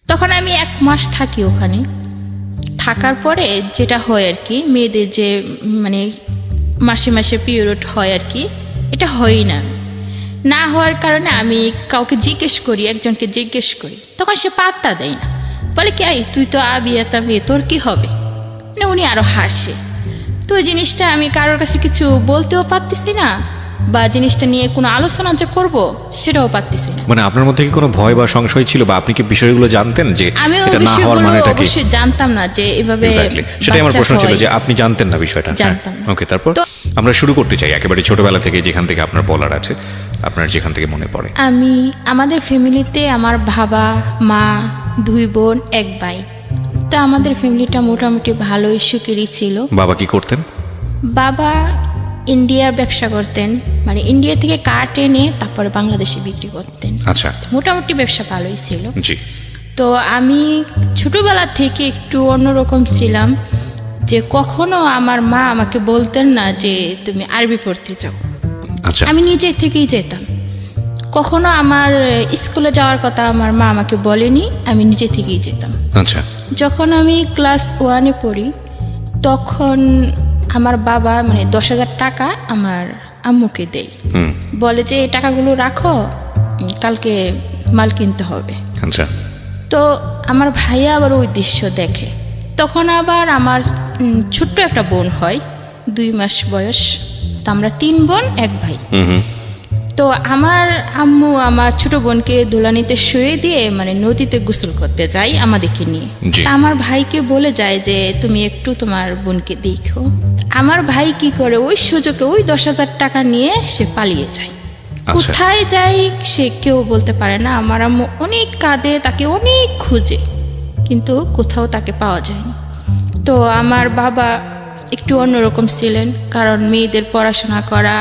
তখন আমি 1 মাস থাকি ওখানে। থাকার পরে যেটা হয় আর কি, মেয়েদের যে মানে মাসে মাসে পিরিয়ড হয় আর কি, এটা হয়ই না হওয়ার কারণে আমি কাউকে জিজ্ঞেস করি, একজনকে জিজ্ঞেস করি, তখন সে পাত্তা দেয় না, বলে কি তুই তো আবিয়াতা মেয়ে, তোর কি হবে, মানে উনি আরো হাসে। তো ওই জিনিসটা আমি কারোর কাছে কিছু বলতেও পারতেছি না, বা জিনিসটা নিয়ে কোনো আলোচনা যে করব সেটাও পারতেছি না। মানে আপনার মধ্যে কি কোনো ভয় বা সংশয় ছিল, বা আপনি কি বিষয়গুলো জানতেন যে আমি ওই এটা না হওয়ার বিষয়গুলো মানেটা কি? অবশ্যই জানতাম না যে এভাবে সেটাই আমার বাচ্চা প্রশ্ন ছিল হয়। যে আপনি জানতেন না বিষয়টা। জানতাম না। ওকে, তারপর আমরা শুরু করতে চাই একেবারে ছোটবেলা থেকে, যেখান থেকে আপনার বলার আছে, আপনার যেখান থেকে মনে পড়ে। আমাদের ফ্যামিলিতে আমার বাবা মা 2 বোন 1 ভাই। তো আমাদের ফ্যামিলিটা মোটামুটি ভালোই সুখেরই ছিল। বাবা কি করতেন? বাবা ইন্ডিয়ার ব্যবসা করতেন, মানে ইন্ডিয়া থেকে কাঠ এনে তারপরে বাংলাদেশে বিক্রি করতেন। আচ্ছা, মোটামুটি ব্যবসা ভালোই ছিল। জি। তো আমি ছোটবেলা থেকে একটু অন্যরকম ছিলাম, যে কখনো আমার মা আমাকে বলতেন না যে তুমি আরবি পড়তে চাও। আচ্ছা, আমি নিজে থেকেই যেতাম। কখনো আমার স্কুলে যাওয়ার কথা আমার মা আমাকে বলেনি, আমি নিজে থেকেই যেতাম। আচ্ছা, যখন আমি ক্লাস 1-এ পড়ি, তখন আমার বাবা মানে 10,000 টাকা আমার আম্মুকে দেয়, বলে যে এই টাকাগুলো রাখো, কালকে মাল কিনতে হবে। আচ্ছা, তো আমার ভাইয়া আবার ওই দৃশ্য দেখে। তখন আবার আমার ছোট্ট একটা বোন হয়, 2 মাস বয়স। তো আমরা 3 বোন 1 ভাই। তো আমার আম্মু আমার ছোট বোনকে দোলানিতে শুয়ে দিয়ে মানে নদীতে গোসল করতে যায় আমাদেরকে নিয়ে। জি। তা আমার ভাইকে বলে যায় যে তুমি একটু তোমার বোনকে দেখো। আমার ভাই কি করে, ওই সুযোগে ওই 10,000 টাকা নিয়ে সে পালিয়ে যায়। কোথায় যাই সে কেউ বলতে পারে না। আমার আম্মু অনেক কাঁদে, তাকে অনেক খুঁজে, কিন্তু কোথাও তাকে পাওয়া যায়নি। তো আমার বাবা একটু অন্যরকম ছিলেন, কারণ মেয়েদের পড়াশোনা করা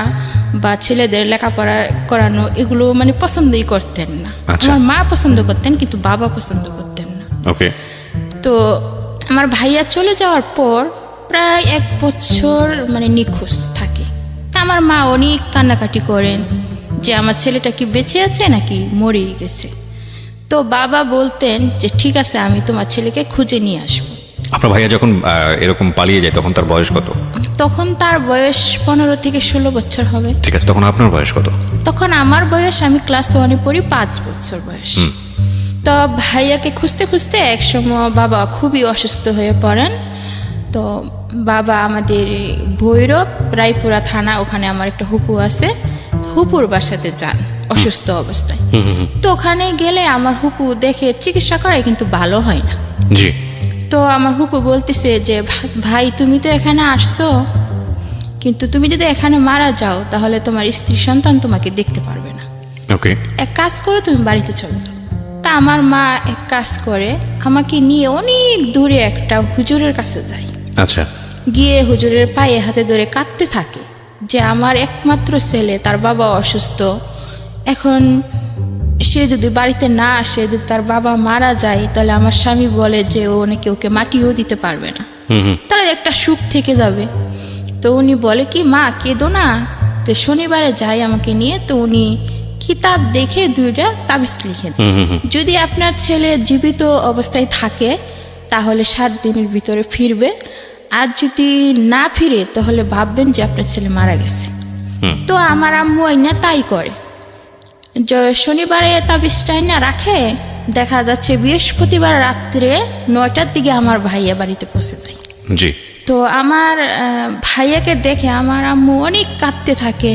বা ছেলেদের লেখাপড়া করানো এগুলো মানে পছন্দই করতেন না। আমার মা পছন্দ করতেন, কিন্তু বাবা পছন্দ করতেন না। ওকে। তো আমার ভাইয়া চলে যাওয়ার পর প্রায় 1 বছর মানে নিখোঁজ থাকে। তা আমার মা অনেক কান্নাকাটি করেন যে আমার ছেলেটা কি বেঁচে আছে নাকি মরেই গেছে। তো বাবা বলতেন যে ঠিক আছে, আমি তোমার ছেলেকে খুঁজে নিয়ে আসবো। আপনার ভাইয়া যখন এরকম পালিয়ে যায় তখন তার বয়স কত? তখন তার বয়স 15 থেকে 16 বছর হবে। ঠিক আছে, তখন আপনার বয়স কত? তখন আমার বয়স, আমি ক্লাস 1-এ পড়ি, 5 বছর বয়স। তো ভাইয়াকে খুঁজতে খুঁজতে একসময় বাবা খুবই অসুস্থ হয়ে পড়েন। তো বাবা আমাদের ভৈরব রায়পুরা থানা, ওখানে আমার একটা হুপু আছে, হুপুর বাসাতে যান অসুস্থ অবস্থায়। তো ওখানে গেলে আমার হুপু দেখে চিকিৎসা করে, কিন্তু ভালো হয় না। জি। তো আমার হুপু বলতেছে যে ভাই তুমি তো এখানে আসছো, কিন্তু তুমি যদি এখানে মারা যাও তাহলে তোমার স্ত্রী সন্তান তোমাকে দেখতে পারবে না। ওকে। এক কাজ করো, তুমি বাড়িতে চলে যাও। তা আমার মা এক কাজ করে, আমাকে নিয়ে অনেক দূরে একটা হুজুরের কাছে যায়। আচ্ছা। গিয়ে হুজুরের পায়ে হাতে ধরে কাঁদতে থাকে যে আমার একমাত্র ছেলে, তার বাবা অসুস্থ, এখন সে যদি বাড়িতে না আসে, যদি তার বাবা মারা যায়, তাহলে আমার স্বামী বলে যে ও নাকি ওকে মাটিও দিতে পারবে না, তাহলে একটা সুখ থেকে যাবে। তো উনি বলে কি মা কেঁদো না। তো শনিবারে যাই আমাকে নিয়ে, তো উনি কিতাব দেখে 2টা তাবিজ লিখেন, যদি আপনার ছেলে জীবিত অবস্থায় থাকে তাহলে 7 দিনের ভিতরে ফিরবে, আর যদি না ফিরে তাহলে ভাববেন যে আপনার ছেলে মারা গেছে। তো আমার আম্মু না তাই করে, শনিবারে তাবিজটা না রাখে। দেখা যাচ্ছে বৃহস্পতিবার রাত্রে 9টার দিকে আমার ভাইয়া বাড়িতে পৌঁছে যায়। জি। তো আমার ভাইয়াকে দেখে আমার আম্মু অনেক কাঁদতে থাকে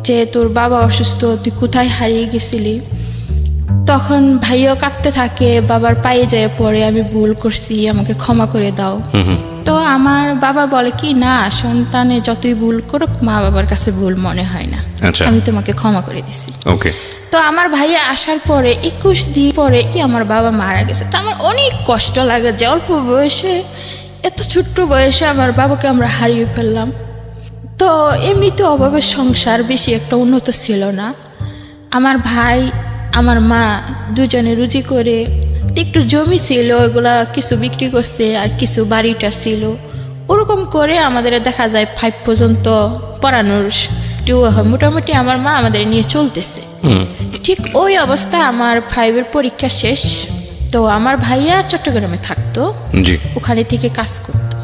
যে তোর বাবা অসুস্থ, তুই কোথায় হারিয়ে গেছিলি। তখন ভাইয়াও কাঁদতে থাকে, বাবার পায়ে যায় পড়ে, আমি ভুল করছি, আমাকে ক্ষমা করে দাও। তো আমার বাবা বলে কি না, সন্তানে যতই ভুল করুক মা বাবার কাছে ভুল মনে হয় না, আমি তোমাকে ক্ষমা করে দিছি। ওকে। তো আমার ভাইয়া আসার পরে 21 দিন পরে কি আমার বাবা মারা গেছে। তো আমার অনেক কষ্ট লাগে যে অল্প বয়সে, এত ছোট্ট বয়সে আমার বাবাকে আমরা হারিয়ে ফেললাম। তো এমনিতে অভাবের সংসার, বেশি একটা উন্নত ছিল না। আমার ভাই আমার মা দুজনে রুজি করে, একটু জমি ছিল, ওইগুলা কিছু বিক্রি করছে, আর কিছু বাড়িটা ছিল, ওরকম করে আমাদের দেখা যায় 5 পর্যন্ত পড়ানোর মোটামুটি আমার মা আমাদের নিয়ে চলতেছে। ঠিক ওই অবস্থা আমার 5-এর পরীক্ষা শেষ, তো আমার ভাইয়া চট্টগ্রামে থাকতো, জি ওখানে থেকে কাজ করতো।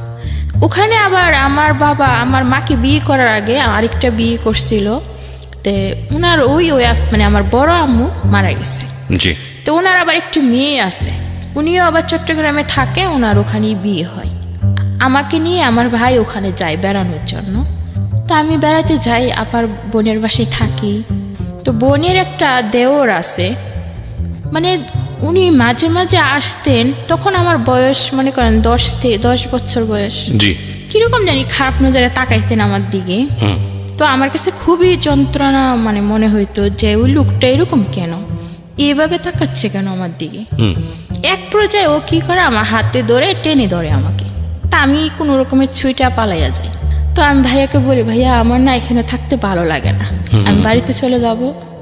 ওখানে আবার আমার বাবা আমার মাকে বিয়ে করার আগে আরেকটা বিয়ে করছিল, তো ওনার ওই মানে আমার বড় আম্মু মারা গেছে। জি তো ওনার আবার একটি মেয়ে আছে, উনিও আবার চট্টগ্রামে থাকে, ওনার ওখানেই বিয়ে হয়। আমাকে নিয়ে আমার ভাই ওখানে যায় বেড়ানোর জন্য। তা আমি বেড়াতে যাই, আবার বোনের বাসায় থাকি। তো বোনের একটা দেওর আছে, মানে উনি মাঝে মাঝে আসতেন, তখন আমার বয়স মনে করেন 10 বছর বয়স। জি কিরকম জানি খারাপ নজরে তাকাইতেন আমার দিকে। তো আমার কাছে খুবই যন্ত্রণা মানে মনে হইতো যে ওই লোকটা এরকম কেন, এভাবে তাকাচ্ছে কেন আমার দিকে। এক পর্যায়ে ও কি করে আমার হাতে ধরে টেনে ধরে আমাকে, তা আমি কোনো রকমের ছুঁইটা পালাইয়া যাই। তো আমি ভাইয়াকে বলি, ভাইয়া আমার না এখানে থাকতে ভালো লাগে না, আমি বাড়িতে চলে যাব,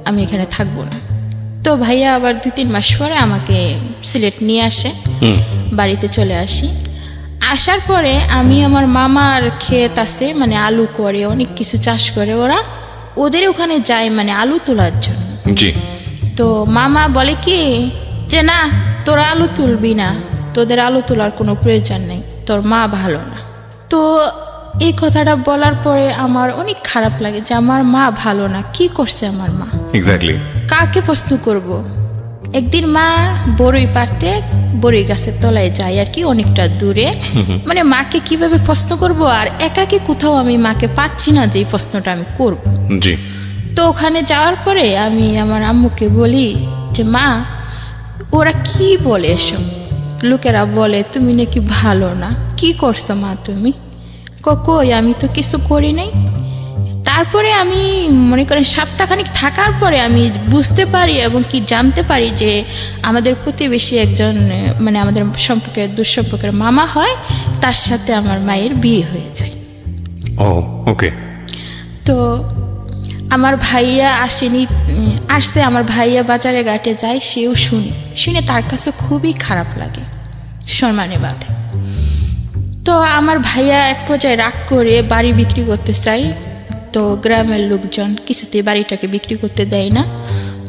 আমি এখানে থাকবো না। তো ভাইয়া আবার 2-3 মাস পরে আমাকে সিলেট নিয়ে আসে, বাড়িতে চলে আসি। আসার পরে আমি আমার মামার ক্ষেত আছে, মানে আলু করে, অনেক কিছু চাষ করে ওরা, ওদের ওখানে যাই মানে আলু তোলার জন্য। জি তো মামা বলে কি যে না, তোরা আলু তুলবি না, তোদের আলু তোলার কোনো প্রয়োজন নেই, তোর মা ভালো না। তো এই কথাটা বলার পরে আমার অনেক খারাপ লাগে যে আমার মা ভালো না, কি করছে আমার মা, এক্স্যাক্টলি। কাকে প্রশ্ন করব। একদিন মা বড়ই পারতে বড়ই গাছের তলায় যায় আর কি, অনেকটা দূরে। মানে মাকে কিভাবে প্রশ্ন করব, আর একাকে কোথাও আমি মাকে পাচ্ছি না যে এই প্রশ্নটা আমি করব। জি তো ওখানে যাওয়ার পরে আমি আমার আম্মুকে বলি যে মা, ওরা কি বলে এসব, লোকেরা বলে তুমি নাকি ভালো না, কি করছো মা তুমি? কই আমি তো কিছু করি নাই। তারপরে আমি মনে করেন সপ্তাহখানিক থাকার পরে আমি বুঝতে পারি এবং কি জানতে পারি যে আমাদের প্রতিবেশী একজন, মানে আমাদের সম্পর্কে দুঃসম্পর্কের মামা হয়, তার সাথে আমার মায়ের বিয়ে হয়ে যায়। ও ওকে। তো আমার ভাইয়া আসেনি, আসছে আমার ভাইয়া বাজারে ঘাটে যায়, সেও শুনে তার কাছে খুবই খারাপ লাগে, সম্মানে বাঁধে। তো আমার ভাইয়া এক পর্যায়ে রাগ করে বাড়ি বিক্রি করতে চাই, তো গ্রামের লোকজন কিছুতেই বাড়িটাকে বিক্রি করতে দেয় না।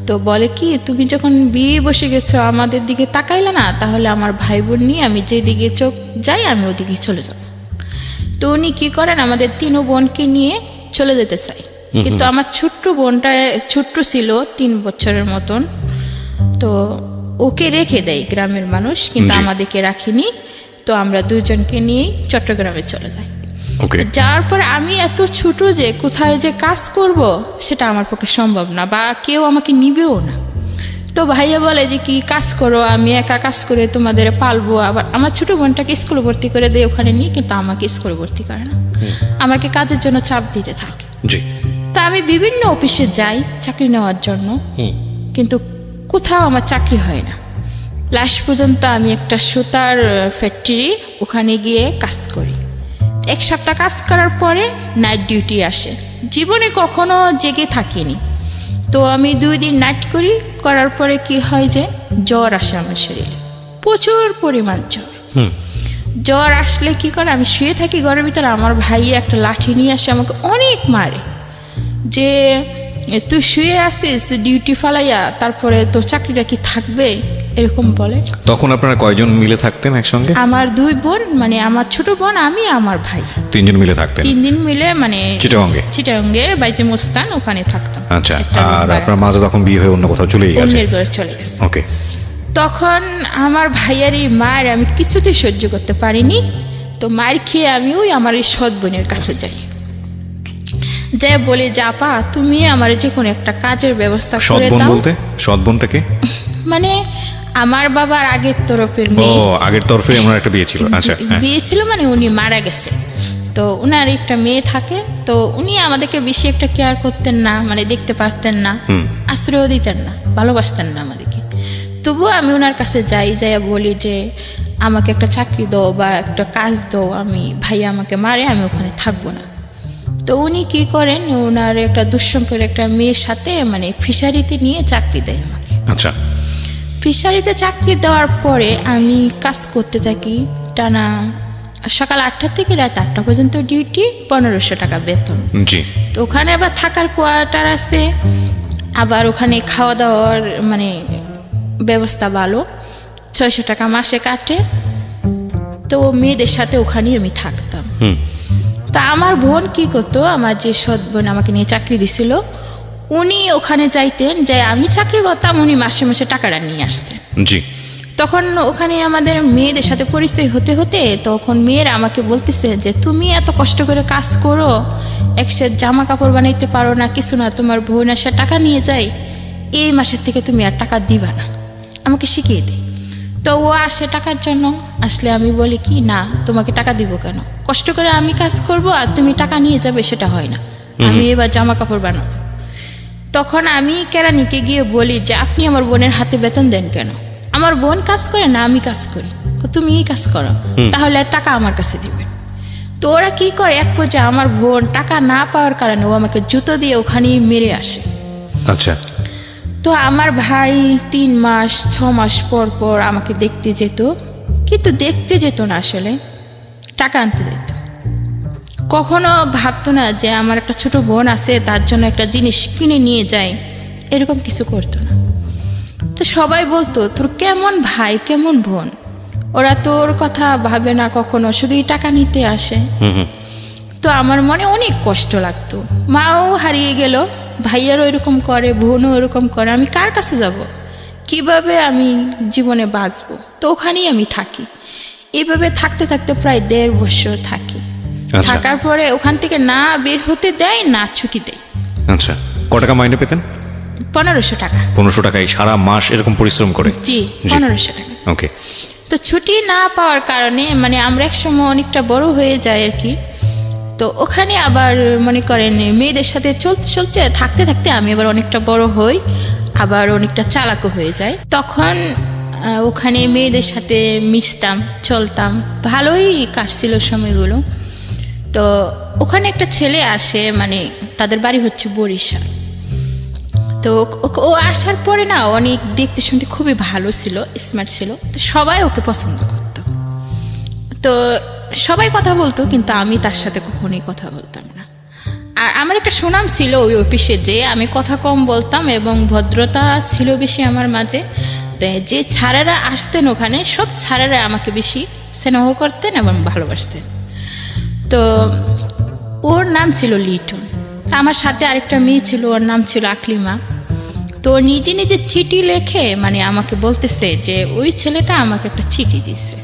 তো বলে কি, তুমি যখন বিয়ে বসে গেছো আমাদের দিকে তাকাইলে না, তাহলে আমার ভাই বোন নিয়ে আমি যেদিকে চোখ যাই আমি ওদিকে চলে যাব। তো উনি কি করেন, আমাদের 3 বোনকে নিয়ে চলে যেতে চাই, কিন্তু আমার ছোট্ট বোনটা ছোট্ট ছিল 3 বছরের মতন, তো ওকে রেখে দেয় গ্রামের মানুষ, কিন্তু আমাদেরকে রাখিনি। তো আমরা 2 জনকে নিয়ে চট্টগ্রামে চলে যাই। যাওয়ার পরে আমি এত ছোট যে কোথায় যে কাজ করব সেটা আমার পক্ষে সম্ভব না, বা কেউ আমাকে নিবেও না। তো ভাইয়া বলে যে কি কাজ করো, আমি একা কাজ করে তোমাদের পালবো। আবার আমার ছোট বোনটাকে স্কুলে ভর্তি করে দেয় ওখানে নিয়ে, কিন্তু আমাকে স্কুলে ভর্তি করে না, আমাকে কাজের জন্য চাপ দিতে থাকে। তা আমি বিভিন্ন অফিসে যাই চাকরি নেওয়ার জন্য, কিন্তু কোথাও আমার চাকরি হয় না। লাস্ট পর্যন্ত আমি একটা সুতার ফ্যাক্টরি, ওখানে গিয়ে কাজ করি। 1 সপ্তাহ কাজ করার পরে নাইট ডিউটি আসে, জীবনে কখনো জেগে থাকিনি। তো আমি 2 দিন নাইট করার পরে কি হয় যে জ্বর আসে আমার শরীরে, প্রচুর পরিমাণ জ্বর আসলে কি করে, আমি শুয়ে থাকি ঘরের ভিতরে, আমার ভাই একটা লাঠি নিয়ে আসে আমাকে অনেক মারে, যে তুই শুয়ে আসিস ডিউটি ফালাইয়া, তারপরে তোর চাকরিটা কি থাকবে, এরকম বলে। তখন আপনারা কয়জন মিলে থাকতেন একসঙ্গে? আমার 2 বোন, মানে আমার ছোট বোন, আমি, আমার ভাই, 3 জন মিলে থাকতেন। 3 দিন মিলে, মানে চিটাগঙ্গে বাইজে মুস্তান, ওখানে থাকতাম। আচ্ছা, আর আপনার মা তো তখন বিয়ে হয়ে অন্য কোথাও চলে গেছে? অন্যের ঘরে চলে গেছে। ওকে। তখন আমার ভাইয়ার এই মায়ের আমি কিছুতেই সহ্য করতে পারিনি। তো মায়ের খেয়ে আমি ওই আমার এই সৎ বোনের কাছে যাই, যে বলে যে আপা তুমি আমার যে কোনো একটা কাজের ব্যবস্থা করে দাও। বলতে সৎ বোনটাকে মানে আমার বাবার আগের তরফের মেয়ে। ও, আগের তরফে আমার একটা বিয়ে ছিল। আচ্ছা, বিয়ে ছিল, মানে উনি মারা গেছে, তো উনার একটা মেয়ে থাকে। তো উনি আমাদেরকে বেশি একটা কেয়ার করতেন না, মানে দেখতে পারতেন না, আশ্রয় দিতেন না, ভালোবাসতেন না আমাদেরকে। তবুও আমি ওনার কাছে যাই, বলি যে আমাকে একটা চাকরি দাও বা একটা কাজ দাও, আমি ভাইয়া আমাকে মারে, আমি ওখানে থাকবো না। তো উনি কি করেন, ওনার একটা দুঃসম্পর্কের একটা মেয়ের সাথে মানে ফিশারিতে নিয়ে চাকরি দেয় আমাকে। আচ্ছা। ফিশারিতে চাকরি দেওয়ার পরে আমি কাজ করতে থাকি টানা সকাল 8টা থেকে রাত 8টা পর্যন্ত ডিউটি, 1500 টাকা বেতন। জি। তো ওখানে আবার থাকার কোয়ার্টার আছে, আবার ওখানে খাওয়া দাওয়ার মানে ব্যবস্থা ভালো। 600 টাকা মাসে কাটে। তো মেয়েদের সাথে ওখানেই আমি থাকতাম। তা আমার বোন কি করতো, আমার যে সৎ বোন আমাকে নিয়ে চাকরি দিছিল, উনি ওখানে যাইতেন, যে আমি চাকরি করতাম, উনি মাসে মাসে টাকাটা নিয়ে আসতেন। জি। তখন ওখানে আমাদের মেয়েদের সাথে পরিচয় হতে হতে তখন মেয়েরা আমাকে বলতেছে যে তুমি এত কষ্ট করে কাজ করো, এক সেট জামা কাপড় বানাইতে পারো না, কিছু না, তোমার বোন এসে টাকা নিয়ে যায়, এই মাসের থেকে তুমি আর টাকা দিবা না, আমাকে শিখিয়ে দে। তো ও আসে টাকার জন্য, আসলে আমি বলি কি না, তোমাকে টাকা দিব কেন, কষ্ট করে আমি কাজ করব আর তুমি টাকা নিয়ে যাবে, সেটা হয় না, আমি এবার জামা কাপড় বানাবো। তখন আমি কেরানিকে গিয়ে বলি যে আপনি আমার বোনের হাতে বেতন দেন কেন, আমার বোন কাজ করে না আমি কাজ করি, তুমি এই কাজ করো, তাহলে আর টাকা আমার কাছে দিবেন। তো ওরা কি করে, এক পর্যায়ে আমার বোন টাকা না পাওয়ার কারণে ও আমাকে জুতো দিয়ে ওখানেই মেরে আসে। আচ্ছা। তো আমার ভাই 3 মাস 6 মাস পর পর আমাকে দেখতে যেত, কিন্তু দেখতে যেত না, আসলে টাকা আনতে যেত। কখনো ভাবতো না যে আমার একটা ছোট বোন আছে, তার জন্য একটা জিনিস কিনে নিয়ে যায়, এরকম কিছু করতো না। তো সবাই বলতো তোর কেমন ভাই কেমন বোন, ওরা তোর কথা ভাবে না কখনো, শুধুই টাকা নিতে আসে। তো আমার মনে অনেক কষ্ট লাগতো, মাও হারিয়ে গেল, ভাইয়ারও এরকম করে, বোনও এরকম করে, আমি কার কাছে যাব, কিভাবে আমি জীবনে বাঁচবো। তো ওখানেই আমি থাকি, এইভাবে থাকতে থাকতে প্রায় 1.5 বছর থাকি। থাকার পরে ওখান থেকে না বের হতে দেয় না ছুটি দেয়। আচ্ছা, ক টাকা মাইনে পেতেন? 1500 টাকা। 1500 টাকায় সারা মাস এরকম পরিশ্রম করে? জি, 1500 টাকা। ওকে। তো ছুটি না পাওয়ার কারণে মানে আমরা একসময় অনেকটা বড় হয়ে যাই আর কি। তো ওখানে আবার মনে করেন মেয়েদের সাথে চলতে চলতে থাকতে থাকতে আমি আবার অনেকটা বড় হই, আবার অনেকটা চালাকও হয়ে যায়। তখন ওখানে মেয়েদের সাথে মিশতাম, চলতাম, ভালোই কাটছিল সময়গুলো। তো ওখানে একটা ছেলে আসে, মানে তাদের বাড়ি হচ্ছে বরিশাল। তো ও আসার পরে না অনেক দেখতে শুনতে খুবই ভালো ছিল, স্মার্ট ছিল, তো সবাই ওকে পছন্দ করত। তো সবাই কথা বলতো, কিন্তু আমি তার সাথে কখনোই কথা বলতাম না। আর আমার একটা সুনাম ছিল ওই অফিসে, যে আমি কথা কম বলতাম এবং ভদ্রতা ছিল বেশি আমার মাঝে। যে ছাড়ারা আসতেন ওখানে, সব ছাড়ারা আমাকে বেশি স্নেহ করতেন এবং ভালোবাসতেন। তো ওর নাম ছিল লিটন, আমার সাথে আরেকটা মেয়ে ছিল, ওর নাম ছিল আকলিমা। তো নিজে নিজে চিঠি লেখে মানে আমাকে বলতেছে যে ওই ছেলেটা আমাকে একটা চিঠি দিছে।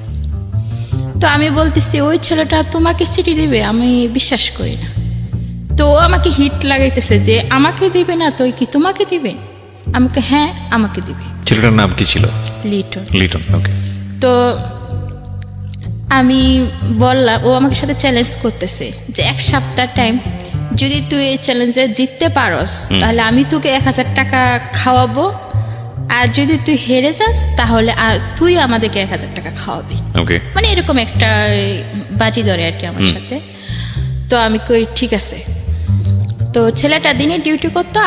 তো আমি বলতেছি ওই ছেলেটা তোমাকে চিঠি দিবে, আমি বিশ্বাস করি না। তো ও আমাকে হিট লাগাইতেছে যে আমাকে দিবে না তো কি তোমাকে দিবে, আমাকে হ্যাঁ আমাকে দিবে। ছেলেটার নাম কি ছিল? লিটন। লিটন, ওকে। তো আমি বললাম, ও আমাকে সাথে চ্যালেঞ্জ করতেছে যে 1 সপ্তাহ টাইম, যদি তুই এই চ্যালেঞ্জে জিততে পারস তাহলে আমি তোকে 1000 টাকা খাওয়াবো, আর যদি তুই হেরে যাস তাহলে আর তুই আমাদেরকে 1000 টাকা খাওয়াবি। ওকে। মানে এরকম একটা বাজি ধরে আর কি আমার সাথে। তো আমি কই ঠিক আছে। তো ছেলেটা দিনে ডিউটি করতো,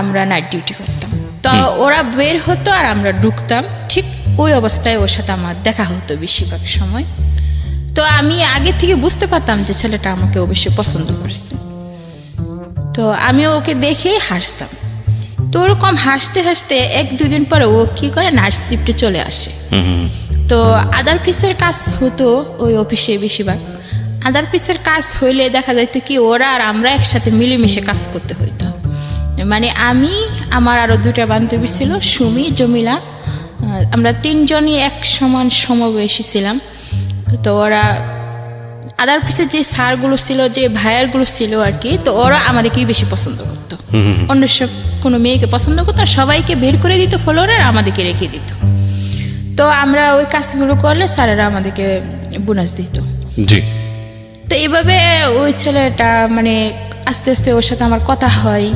আমরা নাইট ডিউটি করতাম। তো ওরা বের হতো আর আমরা ঢুকতাম, ঠিক ওই অবস্থায় ওর সাথে আমার দেখা হতো বেশিরভাগ সময়। তো আমি আগে থেকে বুঝতে পারতাম যে ছেলেটা আমাকে অবশ্যই পছন্দ করছে। তো আমি ওকে দেখেই হাসতাম। তো ওরকম হাসতে হাসতে 1-2 দিন পরে ও কি করে নাইট শিফটে চলে আসে। তো আদার পিসের কাজ হতো ওই অফিসে বেশিরভাগ। আদার পিসের কাজ হইলে দেখা যাইত কি ওরা আর আমরা একসাথে মিলেমিশে কাজ করতে হইতো। মানে আমি, আমার আরো 2টা বান্ধবী ছিল, সুমি, জমিলা, আমরা 3 জনই এক সমান সমবয়সী ছিলাম। তো ওরা আদার পিসে যে স্যারগুলো ছিল, যে ভাইয়ারগুলো ছিল আর কি, তো ওরা আমাদেরকেই বেশি পছন্দ করতো, অন্য সব কোনো মেয়েকে পছন্দ করতো না, সবাইকে বের করে দিত ফ্লোরে আর আমাদেরকে রেখে দিত। তো আমরা ওই কাজগুলো করলে স্যারেরা আমাদেরকে বোনাস দিত। জি। তো এইভাবে ওই ছেলেটা মানে আস্তে আস্তে ওর সাথে আমার কথা হয়,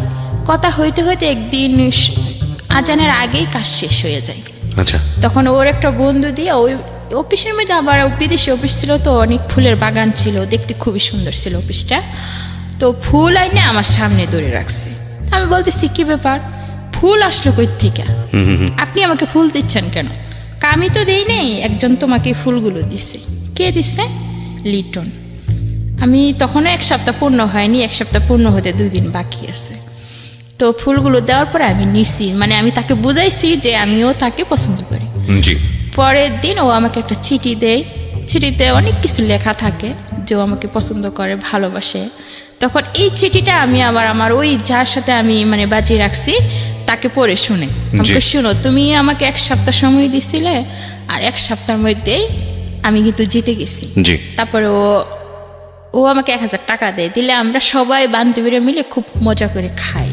কথা হইতে হইতে একদিন আজানের আগেই কাজ শেষ হয়ে যায়। আচ্ছা। তখন ওর একটা বন্ধু দিয়ে ওই অফিসের মধ্যে, আবার বিদেশি অফিস ছিল, তো অনেক ফুলের বাগান ছিল, দেখতে খুবই সুন্দর ছিল অফিসটা। তো ফুল আইনে আমার সামনে ধরে রাখছে। আমি বলতেছি কি ব্যাপার, ফুল আসলো কই থেকে, আপনি আমাকে ফুল দিচ্ছেন কেন? আমি তো দেই নেই, একজন তোমাকে ফুলগুলো দিছে। কে দিচ্ছে? লিটন। আমি তখনও 1 সপ্তাহ পূর্ণ হয়নি, 1 সপ্তাহ পূর্ণ হতে 2 দিন বাকি আছে। তো ফুলগুলো দেওয়ার পরে আমি নিছি, মানে আমি তাকে বুঝাইছি যে আমিও তাকে পছন্দ করি। জি। পরের দিন ও আমাকে একটা চিঠি দেয়। চিঠিতে অনেক কিছু লেখা থাকে যে ও আমাকে পছন্দ করে, ভালোবাসে। তখন এই চিঠিটা আমি আবার আমার ওই যার সাথে আমি মানে বাজিয়ে রাখছি তাকে পড়ে শুনে আমাকে, শুনো তুমি আমাকে 1 সপ্তাহ সময় দিছিলে, আর 1 সপ্তাহের মধ্যেই আমি কিন্তু জিতে গেছি। জি। তারপরে ও আমাকে 1000 টাকা দেয়, দিলে আমরা সবাই বান্ধবীরা মিলে খুব মজা করে খাই,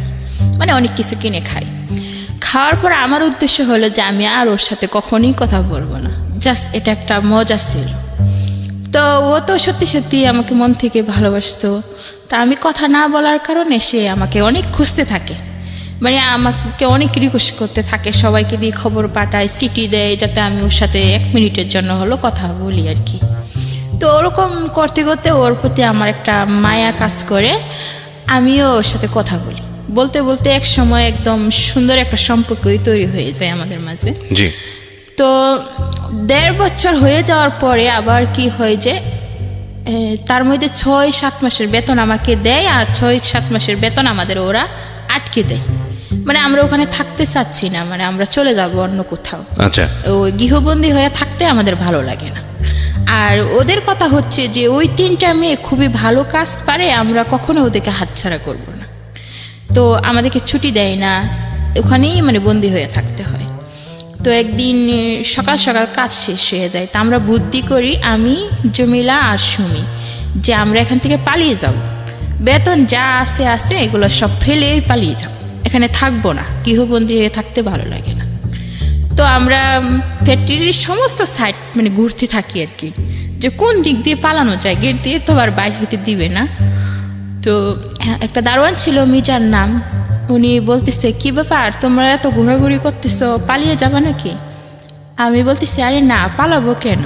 মানে অনেক কিছু কিনে খাই। খাওয়ার পর আমার উদ্দেশ্য হলো যে আমি আর ওর সাথে কখনোই কথা বলবো না, জাস্ট এটা একটা মজা ছিল। তো ও তো সত্যি সত্যি আমাকে মন থেকে ভালোবাসতো। তা আমি কথা না বলার কারণে সে আমাকে অনেক খুঁজতে থাকে, মানে আমাকে অনেক রিকোয়েস্ট করতে থাকে, সবাইকে দিয়ে খবর পাঠায়, চিঠি দেয় যাতে আমি ওর সাথে 1 মিনিটের জন্য হলো কথা বলি আর কি। তো ওরকম করতে করতে ওর প্রতি আমার একটা মায়া কাজ করে, আমিও ওর সাথে কথা বলি। বলতে বলতে এক সময় একদম সুন্দর একটা সম্পর্কই তৈরি হয়ে যায় আমাদের মাঝে। জি। তো 1.5 বছর হয়ে যাওয়ার পরে আবার কি হয় যে তার মধ্যে 6-7 মাসের বেতন আমাকে দেয়, আর 6-7 মাসের বেতন আমাদের ওরা আটকে দেয়। মানে আমরা ওখানে থাকতে চাচ্ছি না, মানে আমরা চলে যাব অন্য কোথাও। আচ্ছা। ওই গৃহবন্দী হয়ে থাকতে আমাদের ভালো লাগে না। আর ওদের কথা হচ্ছে যে ওই 3টা মেয়ে খুবই ভালো কাজ পারে, আমরা কখনো ওদেরকে হাতছাড়া করব না। তো আমাদেরকে ছুটি দেয় না, ওখানেই মানে বন্দি হয়ে থাকতে হয়। তো একদিন সকাল সকাল কাজ শেষ হয়ে যায়, তা আমরা বুদ্ধি করি, আমি, জমিলা আর সুমি, যে আমরা এখান থেকে পালিয়ে যাব। বেতন যা আছে এগুলো সব ফেলেই পালিয়ে যাব, এখানে থাকবো না, গৃহবন্দী হয়ে থাকতে ভালো লাগে না। তো আমরা ফ্যাক্টরির সমস্ত সাইড মানে ঘুরতে থাকি আর কি, যে কোন দিক দিয়ে পালানো যায়, গেট দিয়ে তো আর বাইরে হইতে দিবে না। তো একটা দারোয়ান ছিল, মিজার নাম, উনি বলতেছে কি ব্যাপার তোমরা এত ঘোরাঘুরি করতেছো, পালিয়ে যাবা নাকি? আমি বলতেছি আরে না, পালাবো কেন,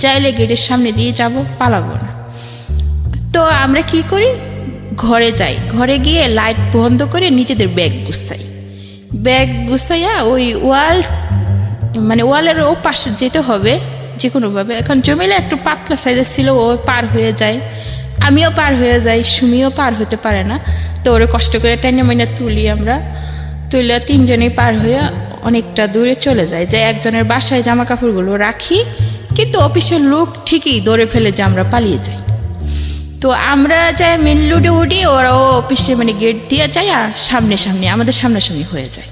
যাইলে গেটের সামনে দিয়ে যাব, পালাবো না। তো আমরা কি করি, ঘরে যাই, ঘরে গিয়ে লাইট বন্ধ করে নিজেদের ব্যাগ গুছাইয়া ওই মানে ওয়ালের ও পাশে যেতে হবে যে কোনোভাবে। এখন জমিলা একটু পাতলা সাইজের ছিল, ও পার হয়ে যায়, আমিও পার হয়ে যাই, সুমিও পার হতে পারে না। তো ওরে কষ্ট করে টেনে মেনে তুলে 3জনেই পার হয়ে অনেকটা দূরে চলে যায়, যে একজনের বাসায় জামা কাপড়গুলো রাখি, কিন্তু অফিসের লোক ঠিকই ধরে ফেলে যে আমরা পালিয়ে যাই। তো আমরা যাই মেন রোডে উঠি, ওরাও অফিসে মানে গেট দিয়ে যায়, আর আমাদের সামনাসামনি হয়ে যায়।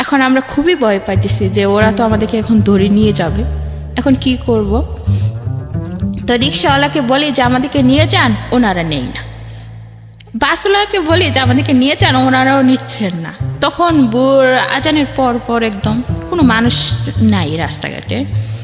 এখন আমরা খুবই ভয় পাইতেছি যে ওরা তো আমাদেরকে এখন ধরে নিয়ে যাবে, এখন কি করব। তো রিক্সাওয়ালাকে বলি যে আমাদেরকে নিয়ে যান, ওনারা নেই না। বাসওয়ালাকে বলি যে আমাদেরকে নিয়ে যান, ওনারাও নিচ্ছেন না। তখন ভোর আজানের পর একদম কোনো মানুষ নাই রাস্তাঘাটে।